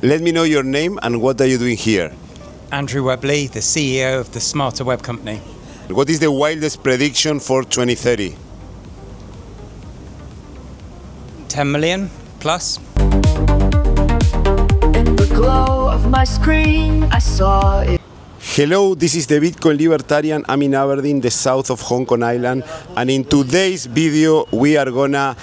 let me know your name and what are you doing here? Andrew Webley, the CEO of the SmarterWeb Company. What is the wildest prediction for 2030? 10 million plus. In the glow of my screen, I saw it. Hello, this is the Bitcoin Libertarian. I'm in Aberdeen, the south of Hong Kong Island, and in today's video we are gonna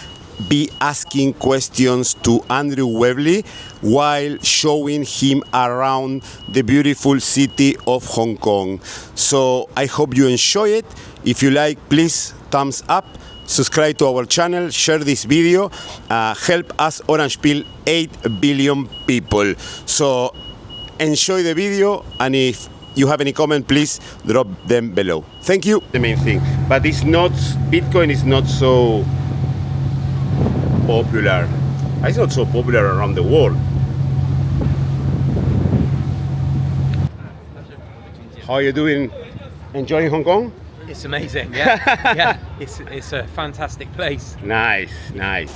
be asking questions to Andrew Webley while showing him around the beautiful city of Hong Kong. So I hope you enjoy it. If you like, please thumbs up, subscribe to our channel, share this video, help us orange pill 8 billion people. So enjoy the video, and if you have any comment, please drop them below. Thank you. The main thing, but it's not, Bitcoin is not so popular. It's not so popular around the world. How are you doing? Enjoying Hong Kong? It's amazing, yeah. Yeah, it's a fantastic place. Nice, nice.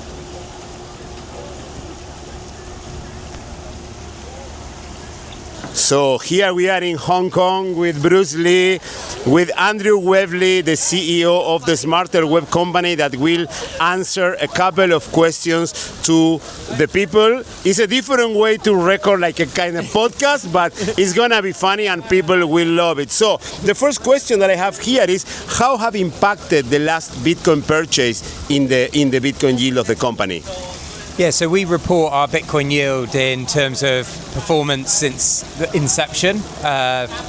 So here we are in Hong Kong with Bruce Lee, with Andrew Webley, the CEO of the SmarterWeb Company, that will answer a couple of questions to the people. It's a different way to record like a kind of podcast, but it's gonna be funny and people will love it. So the first question that I have here is, how have impacted the last Bitcoin purchase in the Bitcoin yield of the company? Yeah, so we report our Bitcoin yield in terms of performance since the inception,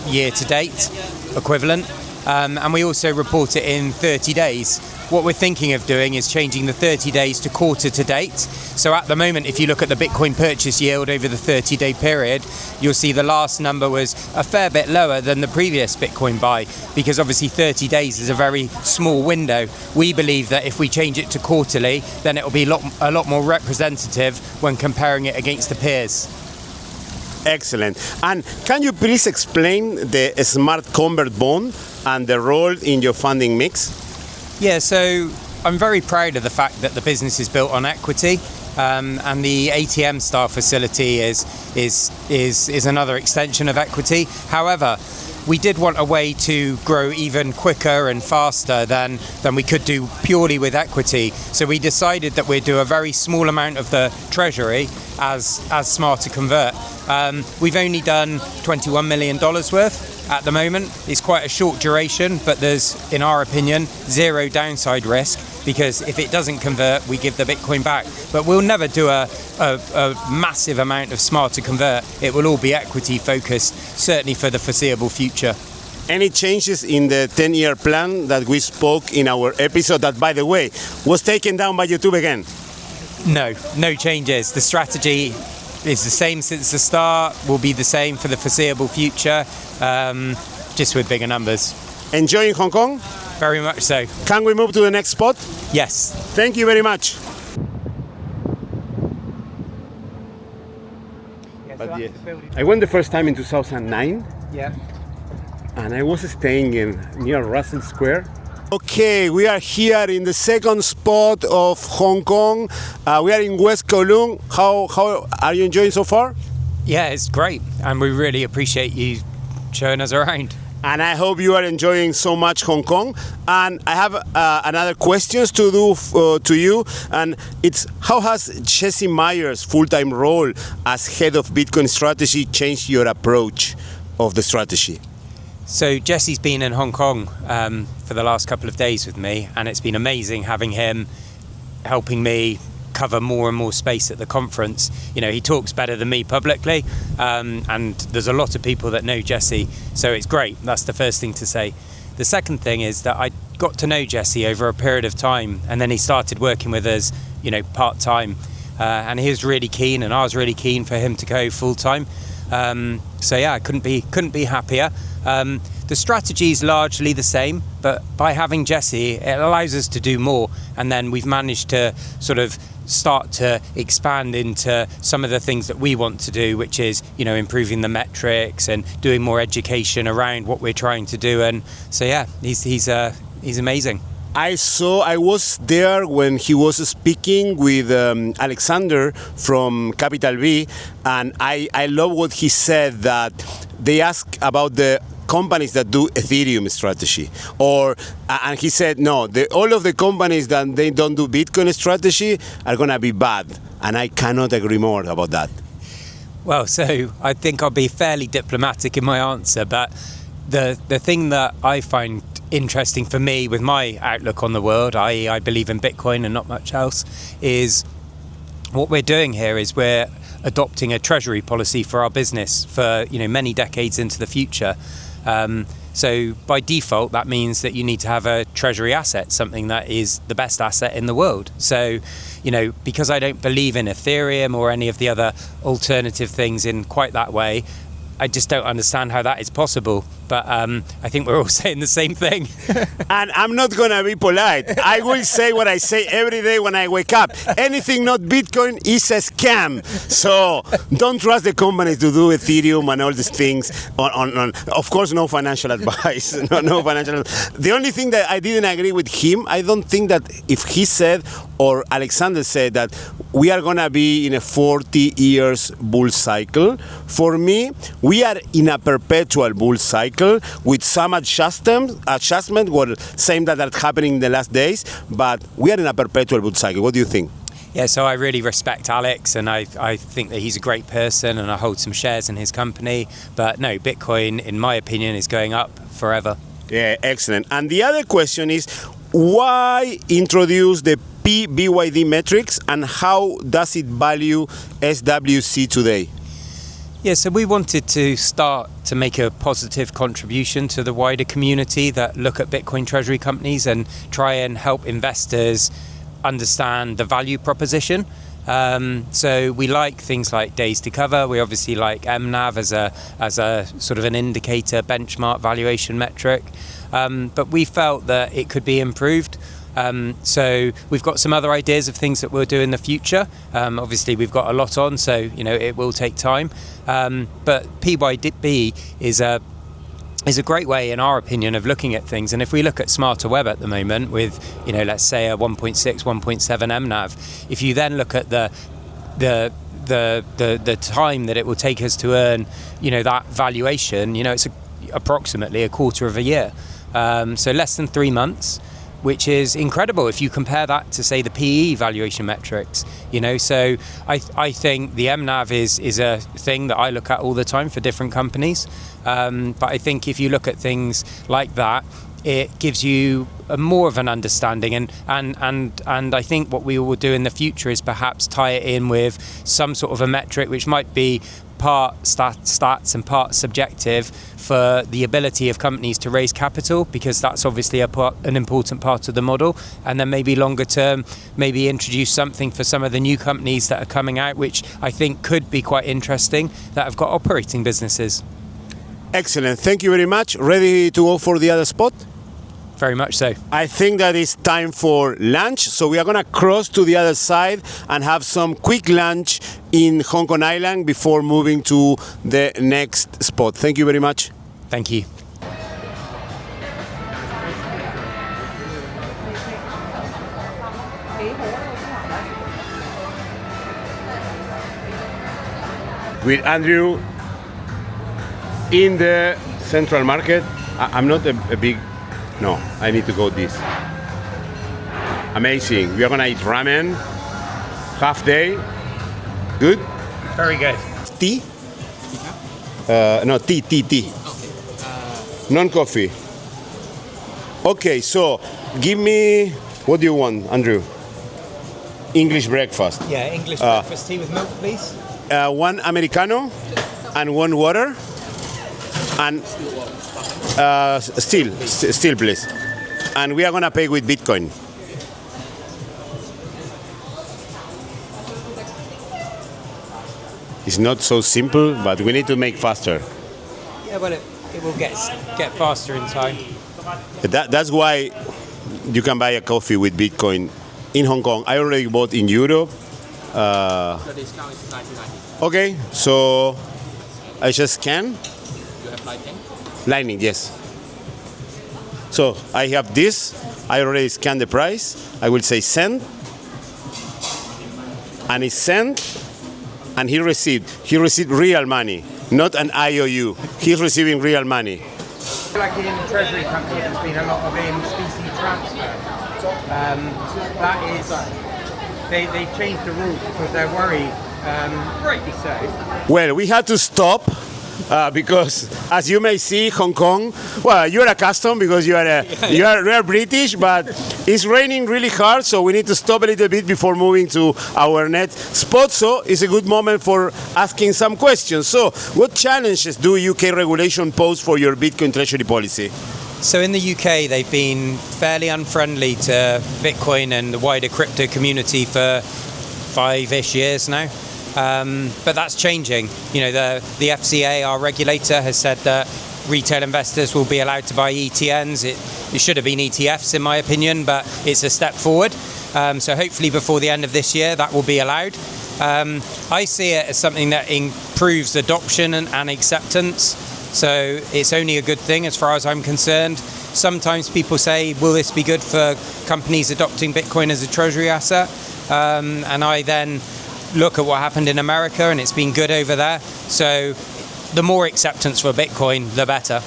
year to date, equivalent. And we also report it in 30 days. What we're thinking of doing is changing the 30 days to quarter to date. So at the moment, if you look at the Bitcoin purchase yield over the 30-day period, you'll see the last number was a fair bit lower than the previous Bitcoin buy, because obviously 30 days is a very small window. We believe that if we change it to quarterly, then it will be a lot more representative when comparing it against the peers. Excellent. And can you please explain the Smart Convert bond and the role in your funding mix? Yeah, so I'm very proud of the fact that the business is built on equity, and the ATM style facility is another extension of equity. However, we did want a way to grow even quicker and faster than we could do purely with equity. So we decided that we'd do a very small amount of the treasury as Smarter Convert. We've only done $21 million worth at the moment. It's quite a short duration, but there's, in our opinion, zero downside risk, because if it doesn't convert, we give the Bitcoin back. But we'll never do a massive amount of Smarter Convert. It will all be equity focused, certainly for the foreseeable future. Any changes in the 10-year plan that we spoke in our episode that, by the way, was taken down by YouTube again? No changes. The strategy is the same since the start, will be the same for the foreseeable future, just with bigger numbers. Enjoying Hong Kong? Very much so. Can we move to the next spot? Yes. Thank you very much. But yes, I went the first time in 2009. Yeah. And I was staying near Russell Square. Okay, we are here in the second spot of Hong Kong. We are in West Kowloon. How are you enjoying so far? Yeah, it's great, and we really appreciate you showing us around. And I hope you are enjoying so much Hong Kong. And I have another questions to do to you, and it's, how has Jesse Myers' full-time role as head of Bitcoin strategy changed your approach of the strategy? So Jesse's been in Hong Kong for the last couple of days with me, and it's been amazing having him helping me cover more and more space at the conference. You know, he talks better than me publicly, and there's a lot of people that know Jesse, so it's great. That's the first thing to say. The second thing is that I got to know Jesse over a period of time, and then he started working with us, you know, part-time, and he was really keen, and I was really keen for him to go full-time. So yeah, I couldn't be happier. The strategy is largely the same, but by having Jesse, it allows us to do more, and then we've managed to sort of start to expand into some of the things that we want to do, which is, you know, improving the metrics and doing more education around what we're trying to do. And so yeah, he's amazing. I was there when he was speaking with Alexander from Capital B, and I love what he said, that they ask about the companies that do Ethereum strategy, and he said no, all of the companies that they don't do Bitcoin strategy are gonna be bad, and I cannot agree more about that. Well, so I think I'll be fairly diplomatic in my answer, but the thing that I find interesting for me with my outlook on the world, i.e. I believe in Bitcoin and not much else, is what we're doing here is we're adopting a treasury policy for our business for many decades into the future. So by default, that means that you need to have a treasury asset, something that is the best asset in the world. So, because I don't believe in Ethereum or any of the other alternative things in quite that way, I just don't understand how that is possible. But I think we're all saying the same thing. And I'm not going to be polite. I will say what I say every day when I wake up. Anything not Bitcoin is a scam. So don't trust the companies to do Ethereum and all these things. Of course, no financial advice. No financial. The only thing that I didn't agree with him, I don't think that if he said or Alexander said that we are going to be in a 40 years bull cycle. For me, we are in a perpetual bull cycle with some adjustment, well, same that are happening in the last days, but we are in a perpetual bull cycle. What do you think? Yeah, so I really respect Alex, and I think that he's a great person, and I hold some shares in his company. But no, Bitcoin, in my opinion, is going up forever. Yeah, excellent. And the other question is, why introduce the PBYD metrics, and how does it value SWC today? Yeah, so we wanted to start to make a positive contribution to the wider community that look at Bitcoin treasury companies and try and help investors understand the value proposition. So we like things like days to cover. We obviously like MNAV as a sort of an indicator benchmark valuation metric. But we felt that it could be improved. So we've got some other ideas of things that we'll do in the future. Obviously we've got a lot on, so it will take time. But PYDB is a great way, in our opinion, of looking at things. And if we look at SmarterWeb at the moment with, let's say a 1.6, 1.7 MNAV, if you then look at the time that it will take us to earn, that valuation, it's approximately a quarter of a year. So less than 3 months, which is incredible if you compare that to, say, the PE valuation metrics. So I think the MNAV is a thing that I look at all the time for different companies. But I think if you look at things like that, it gives you more of an understanding, and I think what we will do in the future is perhaps tie it in with some sort of a metric which might be part stats and part subjective for the ability of companies to raise capital, because that's obviously an important part of the model. And then maybe longer term, maybe introduce something for some of the new companies that are coming out, which I think could be quite interesting, that have got operating businesses. Excellent. Thank you very much. Ready to go for the other spot? Very much so. I think that it's time for lunch, so we are going to cross to the other side and have some quick lunch in Hong Kong Island before moving to the next spot. Thank you very much. Thank you. With Andrew in the Central Market. I'm not a big... No, I need to go this. Amazing. We are gonna eat ramen. Half day. Good? Very good. Tea? No, tea. Okay. Non-coffee. Okay, so give me... What do you want, Andrew? English breakfast. Yeah, English breakfast tea with milk, please. One Americano and one water. And still, please. And we are gonna pay with Bitcoin. It's not so simple, but we need to make faster. Yeah, well, it will get faster in time. That's why you can buy a coffee with Bitcoin in Hong Kong. I already bought in Europe. The discount is 1990. Okay, so I just scan. You have Lightning? Lightning, yes. So I have this. I already scanned the price. I will say send. And it's sent. And he received real money, not an IOU. He's receiving real money. Like in the Treasury company, there's been a lot of in-specie transfer. That is, they've changed the rules because they're worried, rightly so. Well, we had to stop because, as you may see, Hong Kong. Well, you're accustomed because you are British, but it's raining really hard, so we need to stop a little bit before moving to our next spot. So it's a good moment for asking some questions. So, what challenges do UK regulation pose for your Bitcoin treasury policy? So in the UK, they've been fairly unfriendly to Bitcoin and the wider crypto community for 5-ish years now. But that's changing. You know, the FCA, our regulator, has said that retail investors will be allowed to buy ETNs. It should have been ETFs in my opinion, but it's a step forward. So hopefully before the end of this year, that will be allowed. I see it as something that improves adoption and acceptance. So it's only a good thing as far as I'm concerned. Sometimes people say, will this be good for companies adopting Bitcoin as a treasury asset? And I then look at what happened in America, and it's been good over there. So the more acceptance for Bitcoin, the better.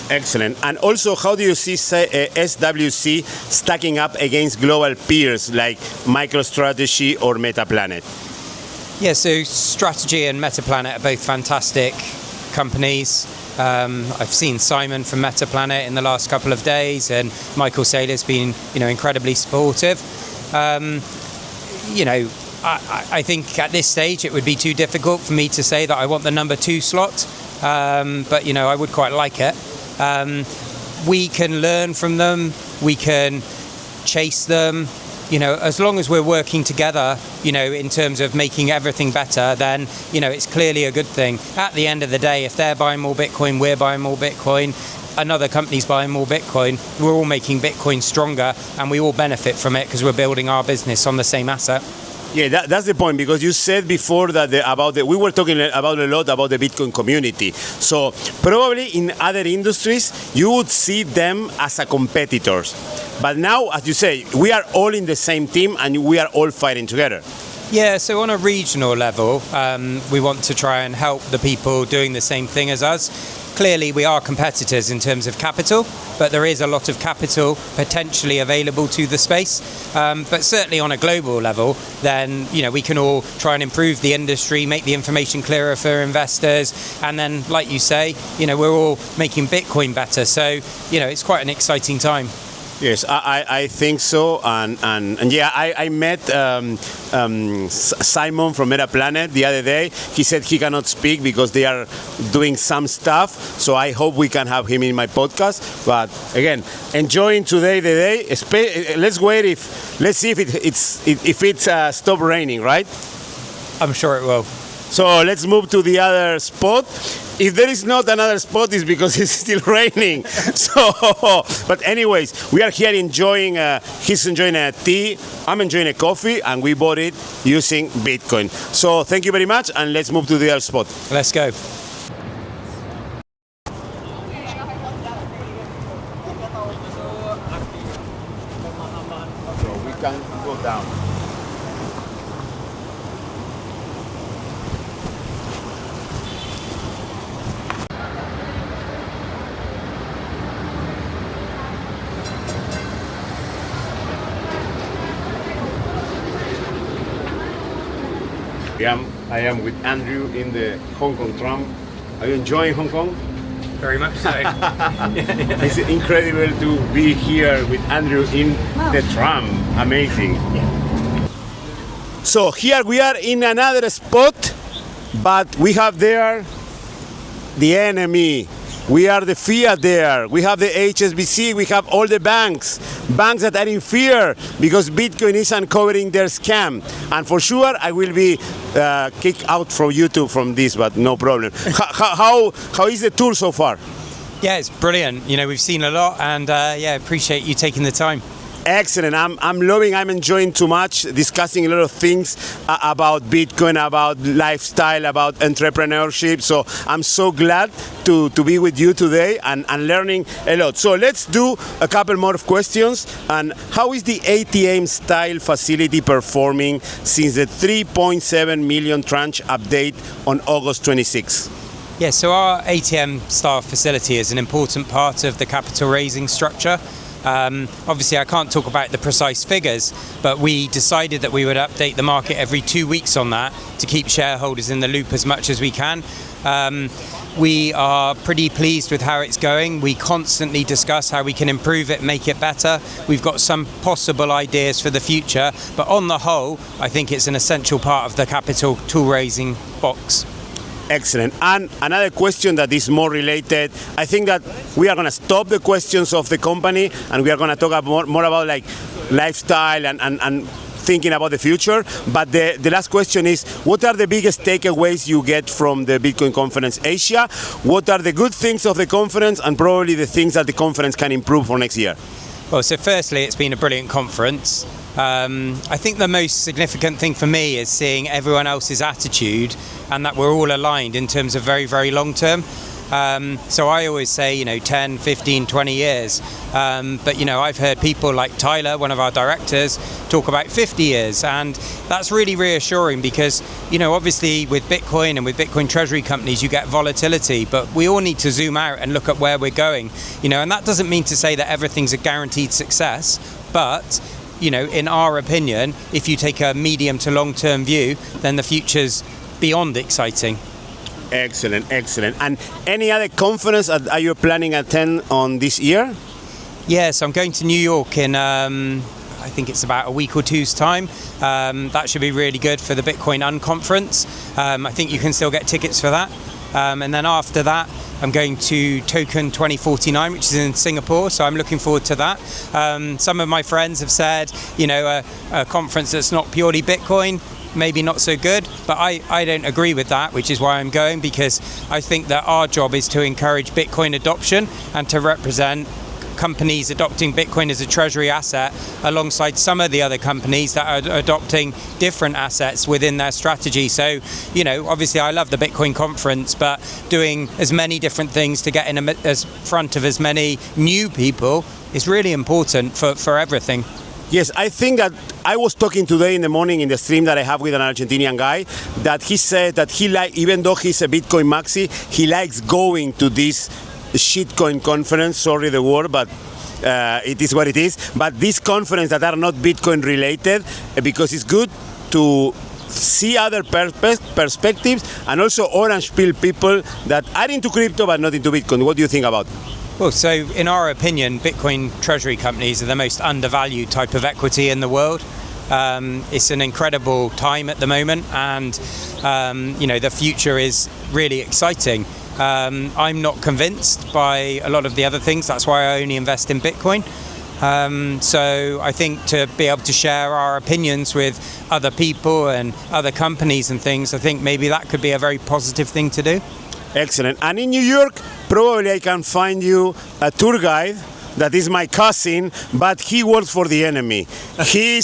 Excellent. And also, how do you see SWC stacking up against global peers like MicroStrategy or Metaplanet? Yeah, so Strategy and Metaplanet are both fantastic companies. I've seen Simon from Metaplanet in the last couple of days, and Michael Saylor's been, incredibly supportive. I think at this stage it would be too difficult for me to say that I want the number 2 slot, but I would quite like it. We can learn from them, we can chase them, as long as we're working together, in terms of making everything better, then, it's clearly a good thing. At the end of the day, if they're buying more Bitcoin, we're buying more Bitcoin, another company's buying more Bitcoin, we're all making Bitcoin stronger, and we all benefit from it because we're building our business on the same asset. Yeah, that's the point, because you said before that we were talking about a lot about the Bitcoin community. So probably in other industries, you would see them as a competitors. But now, as you say, we are all in the same team and we are all fighting together. Yeah, so on a regional level, we want to try and help the people doing the same thing as us. Clearly, we are competitors in terms of capital, but there is a lot of capital potentially available to the space. But certainly on a global level, then, we can all try and improve the industry, make the information clearer for investors. And then, like you say, we're all making Bitcoin better. So, it's quite an exciting time. Yes, I think so, and yeah, I met Simon from Metaplanet the other day. He said he cannot speak because they are doing some stuff, so I hope we can have him in my podcast. But again, enjoying today the day. Let's see if it's stop raining, right? I'm sure it will. So let's move to the other spot. If there is not another spot, it's because it's still raining. So, but anyways, we are here enjoying, he's enjoying a tea, I'm enjoying a coffee, and we bought it using Bitcoin. So thank you very much, and let's move to the other spot. Let's go. So we can go down. I am with Andrew in the Hong Kong tram. Are you enjoying Hong Kong? Very much so. It's incredible to be here with Andrew in the tram. Amazing. So here we are in another spot, but we have there the enemy. We are the fiat there. We have the HSBC. We have all the banks that are in fear because Bitcoin is uncovering their scam. And for sure, I will be kicked out from YouTube from this, but no problem. How is the tour so far? Yeah, it's brilliant. We've seen a lot, and appreciate you taking the time. Excellent. I'm enjoying too much, discussing a lot of things about Bitcoin, about lifestyle, about entrepreneurship. So I'm so glad to be with you today and learning a lot. So let's do a couple more questions. And how is the ATM style facility performing since the 3.7 million tranche update on August 26? Yeah, so our ATM style facility is an important part of the capital raising structure. Obviously, I can't talk about the precise figures, but we decided that we would update the market every 2 weeks on that to keep shareholders in the loop as much as we can. We are pretty pleased with how it's going. We constantly discuss how we can improve it, make it better. We've got some possible ideas for the future, but on the whole, I think it's an essential part of the capital tool raising box. Excellent. And another question that is more related, I think that we are going to stop the questions of the company and we are going to talk more about like lifestyle and thinking about the future. But the last question is, what are the biggest takeaways you get from the Bitcoin Conference Asia? What are the good things of the conference and probably the things that the conference can improve for next year? Well, so firstly, it's been a brilliant conference. I think the most significant thing for me is seeing everyone else's attitude and that we're all aligned in terms of very, very long term. So I always say, 10, 15, 20 years. But, I've heard people like Tyler, one of our directors, talk about 50 years. And that's really reassuring because, obviously with Bitcoin and with Bitcoin treasury companies, you get volatility. But we all need to zoom out and look at where we're going. And that doesn't mean to say that everything's a guaranteed success. But in our opinion, if you take a medium to long-term view, then the future's beyond exciting. Excellent. And any other conference are you planning to attend on this year? Yes, I'm going to New York in, I think it's about a week or two's time. That should be really good for the Bitcoin Unconference. I think you can still get tickets for that. And then after that, I'm going to Token 2049, which is in Singapore, so I'm looking forward to that. Some of my friends have said, a conference that's not purely Bitcoin, maybe not so good, but I don't agree with that, which is why I'm going, because I think that our job is to encourage Bitcoin adoption and to represent companies adopting Bitcoin as a treasury asset alongside some of the other companies that are adopting different assets within their strategy. So, obviously I love the Bitcoin conference, but doing as many different things to get in as front of as many new people is really important for everything. Yes, I think that I was talking today in the morning in the stream that I have with an Argentinian guy that he said that even though he's a Bitcoin maxi, he likes going to this shitcoin conference, sorry the word, but it is what it is. But this conference that are not Bitcoin related, because it's good to see other perspectives and also orange pill people that are into crypto but not into Bitcoin. What do you think about? Well, so in our opinion, Bitcoin treasury companies are the most undervalued type of equity in the world. It's an incredible time at the moment, and the future is really exciting. I'm not convinced by a lot of the other things. That's why I only invest in Bitcoin. So I think to be able to share our opinions with other people and other companies and things, I think maybe that could be a very positive thing to do. Excellent. And in New York, probably I can find you a tour guide that is my cousin, but he works for the enemy. He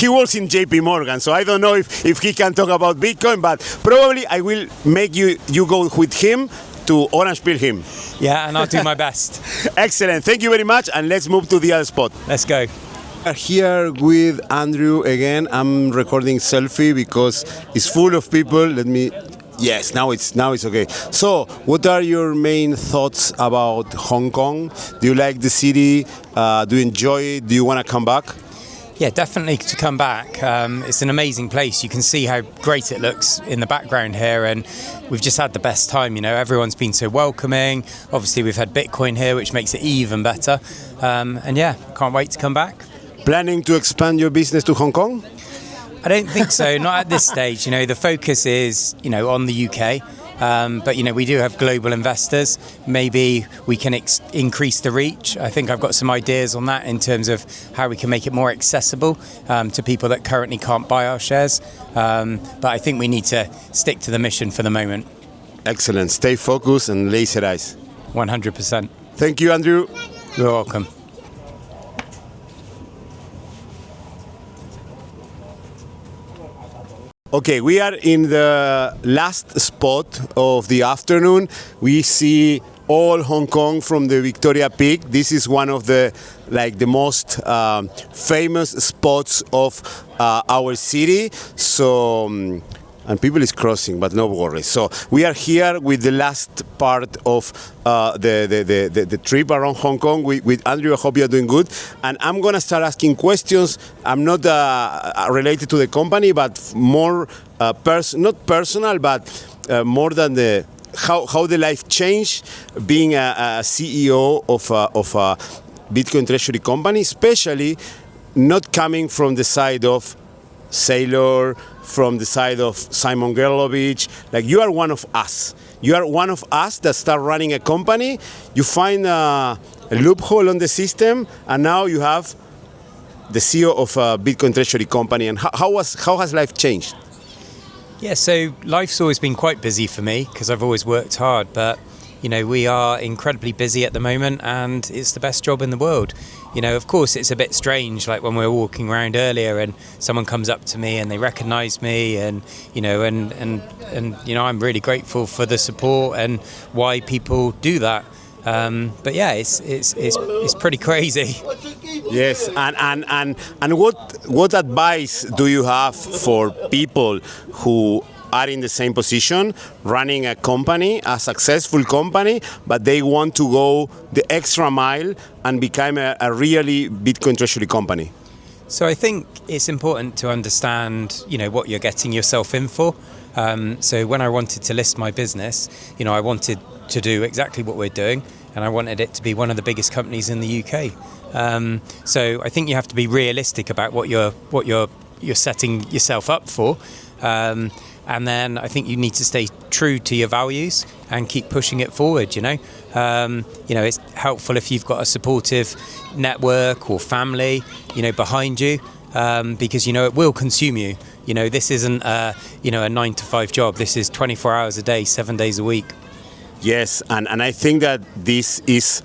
works in JP Morgan, so I don't know if he can talk about Bitcoin, but probably I will make you go with him to orange pill him. Yeah, and I'll do my best. Excellent. Thank you very much, and let's move to the other spot. Let's go. We are here with Andrew again. I'm recording selfie because it's full of people. Yes, now it's okay. So, what are your main thoughts about Hong Kong? Do you like the city? Do you enjoy it? Do you want to come back? Yeah, definitely to come back. It's an amazing place. You can see how great it looks in the background here, and we've just had the best time. Everyone's been so welcoming. Obviously, we've had Bitcoin here, which makes it even better. And yeah, can't wait to come back. Planning to expand your business to Hong Kong? I don't think so, not at this stage. The focus is, on the UK. But, we do have global investors. Maybe we can increase the reach. I think I've got some ideas on that in terms of how we can make it more accessible to people that currently can't buy our shares. But I think we need to stick to the mission for the moment. Excellent. Stay focused and laser eyes. 100%. Thank you, Andrew. You're welcome. Okay, we are in the last spot of the afternoon. We see all Hong Kong from the Victoria Peak. This is one of the most famous spots of our city. So. And people is crossing, but no worries. So we are here with the last part of the trip around Hong Kong with Andrew. I hope you're doing good. And I'm gonna start asking questions. I'm not related to the company, but more not personal, but more than how the life changed being a CEO of a Bitcoin treasury company, especially not coming from the side of Saylor, from the side of Simon Gerlovich. Like, you are one of us. You are one of us that start running a company. You find a loophole on the system, and now you have the CEO of a Bitcoin treasury company. And how has life changed? Yeah, so life's always been quite busy for me because I've always worked hard, but we are incredibly busy at the moment, and it's the best job in the world. Of course, it's a bit strange, like when we were walking around earlier and someone comes up to me and they recognize me, and I'm really grateful for the support and why people do that. But yeah, it's pretty crazy. Yes, and what advice do you have for people who are in the same position, running a company, a successful company, but they want to go the extra mile and become a really Bitcoin treasury company? So I think it's important to understand, what you're getting yourself in for. So when I wanted to list my business, I wanted to do exactly what we're doing, and I wanted it to be one of the biggest companies in the UK. So I think you have to be realistic about what you're setting yourself up for. And then I think you need to stay true to your values and keep pushing it forward. It's helpful if you've got a supportive network or family, behind you, because it will consume you. This isn't a 9-to-5 job. This is 24 hours a day, 7 days a week. Yes, and I think that this is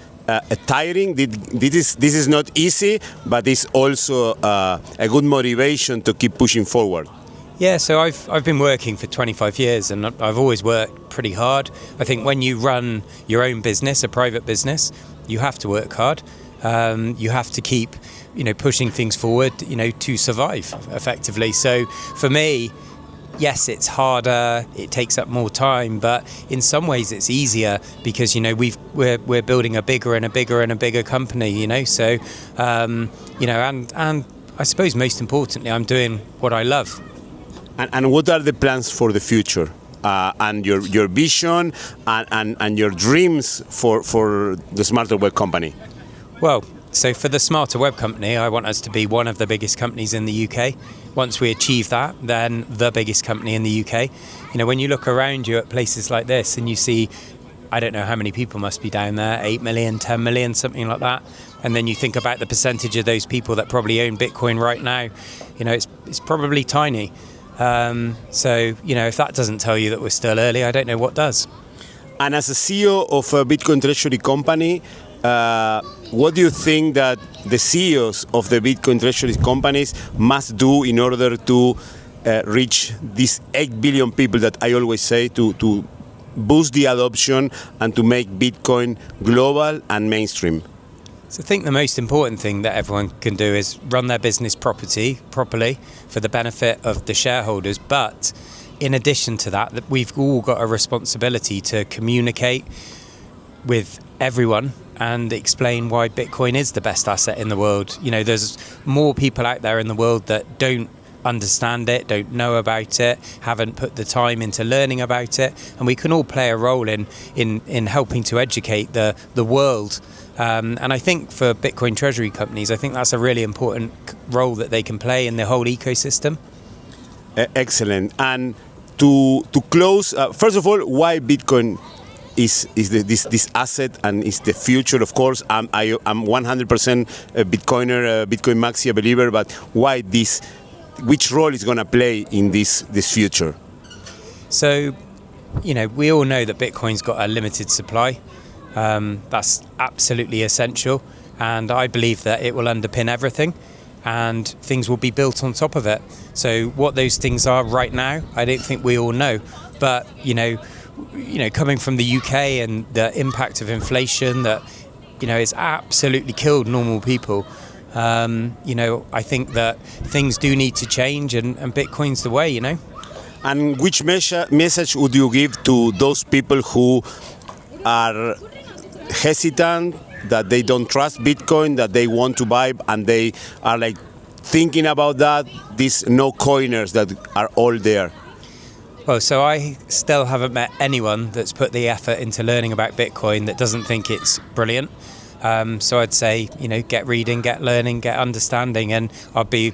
tiring. This is not easy, but it's also a good motivation to keep pushing forward. Yeah, so I've been working for 25 years, and I've always worked pretty hard. I think when you run your own business, a private business, you have to work hard. You have to keep, pushing things forward, to survive effectively. So for me, yes, it's harder, it takes up more time, but in some ways it's easier because we're building a bigger and a bigger and a bigger company. So and I suppose most importantly, I'm doing what I love. And what are the plans for the future, and your vision and your dreams for the SmarterWeb Company? Well, so for the SmarterWeb Company, I want us to be one of the biggest companies in the UK. Once we achieve that, then the biggest company in the UK. When you look around you at places like this and you see, I don't know how many people must be down there, 8 million, 10 million, something like that. And then you think about the percentage of those people that probably own Bitcoin right now, it's probably tiny. So, if that doesn't tell you that we're still early, I don't know what does. And as a CEO of a Bitcoin treasury company, what do you think that the CEOs of the Bitcoin treasury companies must do in order to reach these 8 billion people that I always say, to boost the adoption and to make Bitcoin global and mainstream? So I think the most important thing that everyone can do is run their business properly for the benefit of the shareholders. But in addition to that, we've all got a responsibility to communicate with everyone and explain why Bitcoin is the best asset in the world. There's more people out there in the world that don't understand it, don't know about it, haven't put the time into learning about it, and we can all play a role in helping to educate the world. And I think for Bitcoin treasury companies, I think that's a really important role that they can play in the whole ecosystem. Excellent. And to close, first of all, why Bitcoin is this asset and is the future? Of course, I'm 100% a Bitcoiner, Bitcoin Maxi, a believer, but why this? Which role is going to play in this future? So, we all know that Bitcoin's got a limited supply. That's absolutely essential, and I believe that it will underpin everything. and things will be built on top of it. So what those things are right now, I don't think we all know. But coming from the UK and the impact of inflation that it's absolutely killed normal people. I think that things do need to change, and Bitcoin's the way. And which message would you give to those people who are hesitant, that they don't trust Bitcoin, that they want to buy, and they are like thinking about that, these no-coiners that are all there? Well, so I still haven't met anyone that's put the effort into learning about Bitcoin that doesn't think it's brilliant. So I'd say, get reading, get learning, get understanding, and I'd be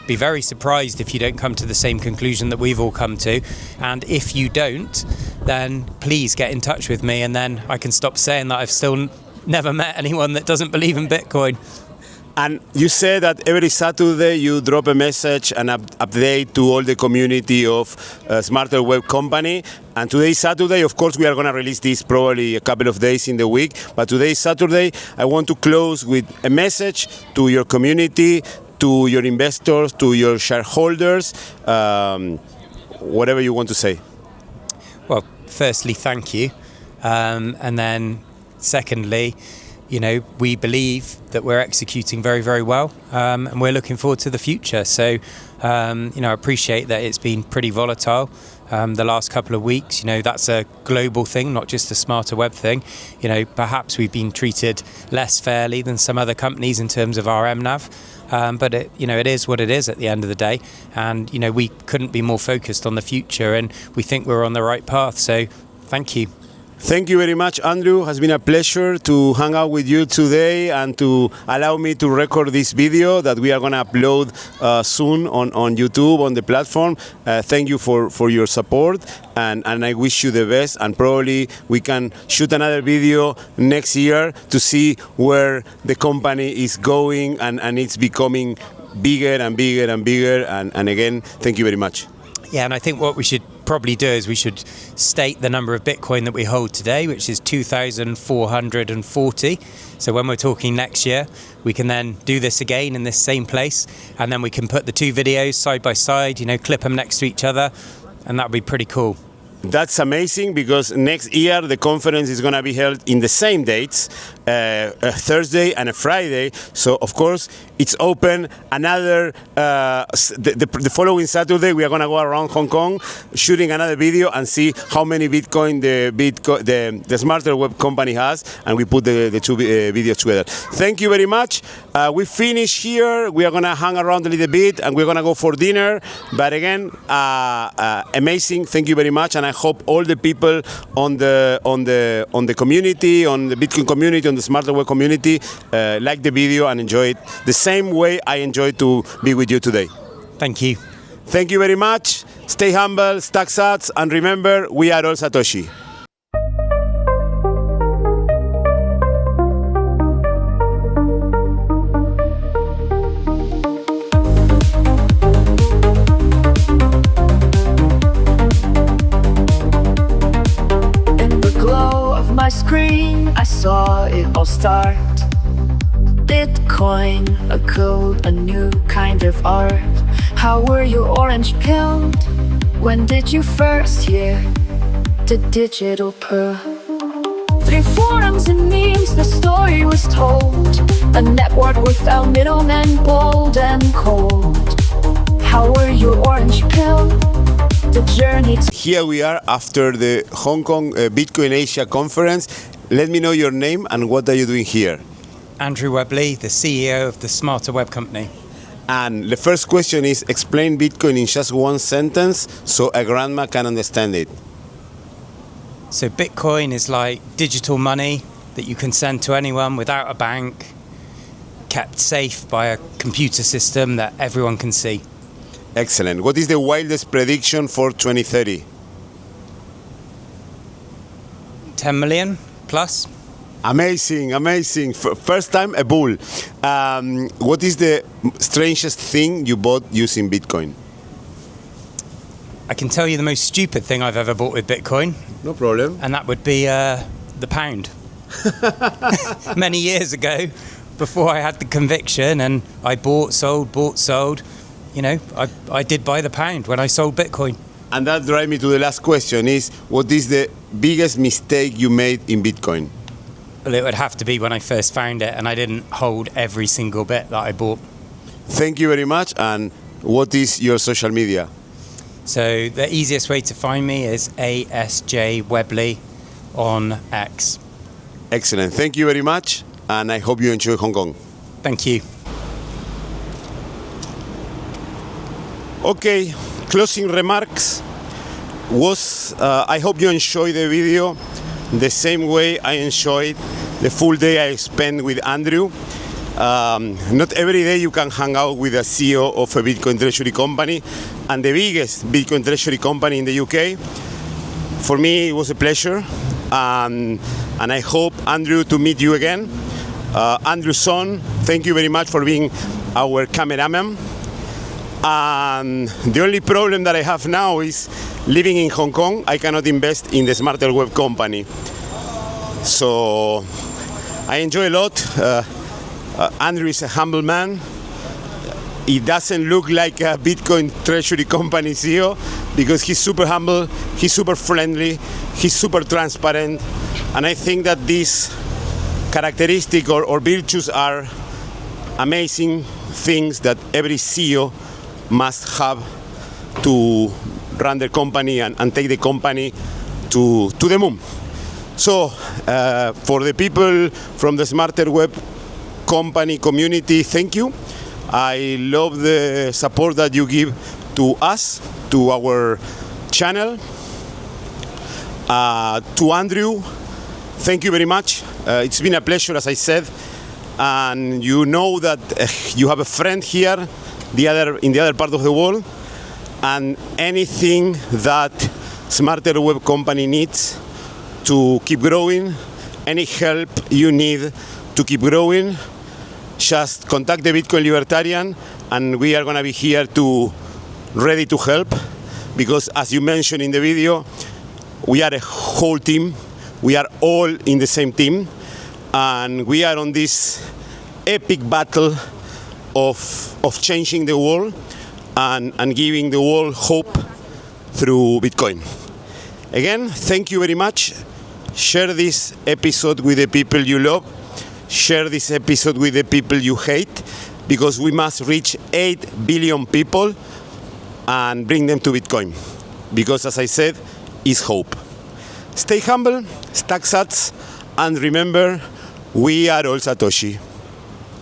very surprised if you don't come to the same conclusion that we've all come to. And if you don't, then please get in touch with me, and then I can stop saying that I've still never met anyone that doesn't believe in Bitcoin. And you said that every Saturday you drop a message and update to all the community of SmarterWeb Company. And today is Saturday. Of course, we are going to release this probably a couple of days in the week. But today is Saturday. I want to close with a message to your community, to your investors, to your shareholders, whatever you want to say. Well, firstly, thank you. And then secondly, we believe that we're executing very, very well, and we're looking forward to the future. So, I appreciate that it's been pretty volatile the last couple of weeks. That's a global thing, not just a SmarterWeb thing. Perhaps we've been treated less fairly than some other companies in terms of our MNAV. But it is what it is at the end of the day. And, we couldn't be more focused on the future, and we think we're on the right path. So, thank you. Thank you very much, Andrew. It has been a pleasure to hang out with you today and to allow me to record this video that we are going to upload soon on YouTube, on the platform. Thank you for your support, and I wish you the best. And probably we can shoot another video next year to see where the company is going, and it's becoming bigger and bigger and bigger. And again, thank you very much. Yeah, and I think what we should probably do is we should state the number of Bitcoin that we hold today, which is 2,440. So when we're talking next year, we can then do this again in this same place, and then we can put the two videos side by side, clip them next to each other, and that would be pretty cool. That's amazing, because next year the conference is going to be held in the same dates, a Thursday and a Friday. So of course it's open. Another the following Saturday we are going to go around Hong Kong shooting another video and see how many Bitcoin the SmarterWeb Company has, and we put the two videos together. Thank you very much. We finish here. We are going to hang around a little bit, and we're going to go for dinner. But again, amazing. Thank you very much, and I hope all the people on the community, on the Bitcoin community, on the SmarterWeb community, like the video and enjoy it the same way I enjoyed to be with you today. Thank you. Thank you very much. Stay humble, stack sats, and remember, we are all Satoshi. Screen, I saw it all start. Bitcoin, a code, a new kind of art. How were you orange pilled? When did you first hear the digital pearl? Through forums and memes, the story was told. A network without middlemen, bold and cold. How were you orange pilled? The journey. Here we are after the Hong Kong Bitcoin Asia conference. Let me know your name and what are you doing here? Andrew Webley, the CEO of the SmarterWeb Company. And the first question is, explain Bitcoin in just one sentence so a grandma can understand it. So Bitcoin is like digital money that you can send to anyone without a bank, kept safe by a computer system that everyone can see. Excellent. What is the wildest prediction for 2030? 10 million plus. Amazing, amazing. First time a bull. What is the strangest thing you bought using Bitcoin? I can tell you the most stupid thing I've ever bought with Bitcoin. No problem. And that would be the pound. Many years ago, before I had the conviction, and I bought, sold. You know, I did buy the pound when I sold Bitcoin. And that drives me to the last question is, what is the biggest mistake you made in Bitcoin? Well, it would have to be when I first found it and I didn't hold every single bit that I bought. Thank you very much. And what is your social media? So the easiest way to find me is ASJ Webley on X. Excellent. Thank you very much. And I hope you enjoy Hong Kong. Thank you. Okay, closing remarks was I hope you enjoyed the video the same way I enjoyed the full day I spent with Andrew. Not every day you can hang out with a CEO of a Bitcoin treasury company and the biggest Bitcoin treasury company in the UK. For me, it was a pleasure, and I hope, Andrew, to meet you again. Andrew's son, thank you very much for being our cameraman. And the only problem that I have now is living in Hong Kong, I cannot invest in the SmarterWeb Company. So I enjoy a lot. Andrew is a humble man. He doesn't look like a Bitcoin treasury company CEO because he's super humble, he's super friendly, he's super transparent. And I think that these characteristics or virtues are amazing things that every CEO must have to run their company and take the company to the moon. So for the people from the SmarterWeb Company community, thank you. I love the support that you give to us, to our channel. To Andrew, thank you very much. It's been a pleasure, as I said. And you know that you have a friend here in the other part of the world, and anything that SmarterWeb Company needs to keep growing, any help you need to keep growing, just contact the Bitcoin Libertarian, and we are going to be here ready to help, because as you mentioned in the video, we are a whole team. We are all in the same team, and we are on this epic battle of changing the world and giving the world hope through Bitcoin. Again, thank you very much. Share this episode with the people you love. Share this episode with the people you hate, because we must reach 8 billion people and bring them to Bitcoin. Because as I said, is hope. Stay humble, stack sats, and remember, we are all Satoshi.